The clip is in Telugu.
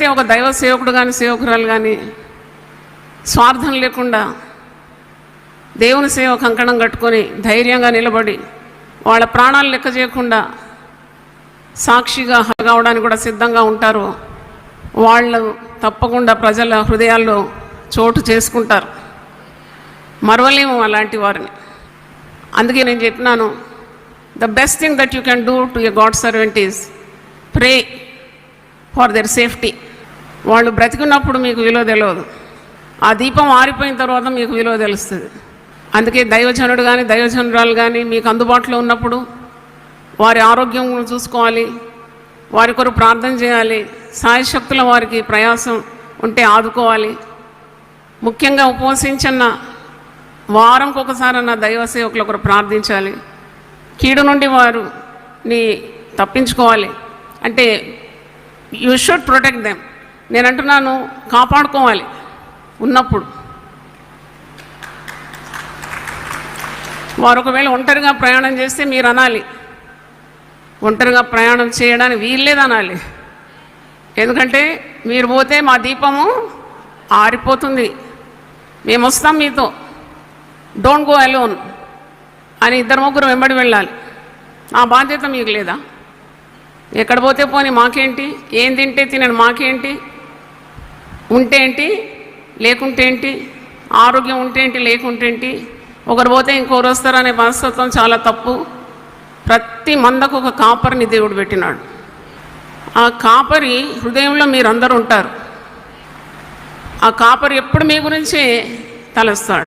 ఎప్పుడైతే ఒక దైవ సేవకుడు కానీ సేవకురాలు కానీ స్వార్థం లేకుండా దేవుని సేవ కంకణం కట్టుకొని ధైర్యంగా నిలబడి వాళ్ళ ప్రాణాలు లెక్క చేయకుండా సాక్షిగా కావడానికి కూడా సిద్ధంగా ఉంటారు, వాళ్ళు తప్పకుండా ప్రజల హృదయాల్లో చోటు చేసుకుంటారు. మరవలేము అలాంటి వారిని. అందుకే నేను చెప్పినాను, the best thing that you can do to a God servant is pray for their safety. వాళ్ళు బ్రతికున్నప్పుడు మీకు విలువ తెలియదు, ఆ దీపం ఆరిపోయిన తర్వాత మీకు విలువ తెలుస్తుంది. అందుకే దైవజనుడు కానీ దైవజనురాలు కానీ మీకు అందుబాటులో ఉన్నప్పుడు వారి ఆరోగ్యం చూసుకోవాలి, వారి కొరకు ప్రార్థన చేయాలి, సాయశక్తుల వారికి ప్రయాసం ఉంటే ఆదుకోవాలి. ముఖ్యంగా ఉపవసించన్న వారంకి ఒకసారన్న దైవ సేవకుల కొరకు ప్రార్థించాలి. కీడు నుండి వారిని తప్పించుకోవాలి. అంటే యూ షుడ్ ప్రొటెక్ట్ దెమ్. నేను అంటున్నాను, కాపాడుకోవాలి. ఉన్నప్పుడు వారు ఒకవేళ ఒంటరిగా ప్రయాణం చేస్తే మీరు అనాలి, ఒంటరిగా ప్రయాణం చేయడానికి వీల్లేదనాలి. ఎందుకంటే మీరు పోతే మా దీపము ఆరిపోతుంది, మేము వస్తాం మీతో, డోంట్ గో అలోన్ అని ఇద్దరు ముగ్గురు వెంబడి వెళ్ళాలి. ఆ బాధ్యత మీకు లేదా? ఎక్కడ పోతే పోని మాకేంటి, ఏం తింటే తినని మాకేంటి, ఉంటే ఏంటి లేకుంటే ఏంటి, ఆరోగ్యం ఉంటే ఏంటి లేకుంటే ఏంటి, ఒకరు పోతే ఇంకొకరు వస్తారనే మనస్తత్వం చాలా తప్పు. ప్రతి మందకు ఒక కాపరిని దేవుడు పెట్టినాడు. ఆ కాపరి హృదయంలో మీరందరూ ఉంటారు. ఆ కాపరి ఎప్పుడు మీ గురించే తలస్తాడు.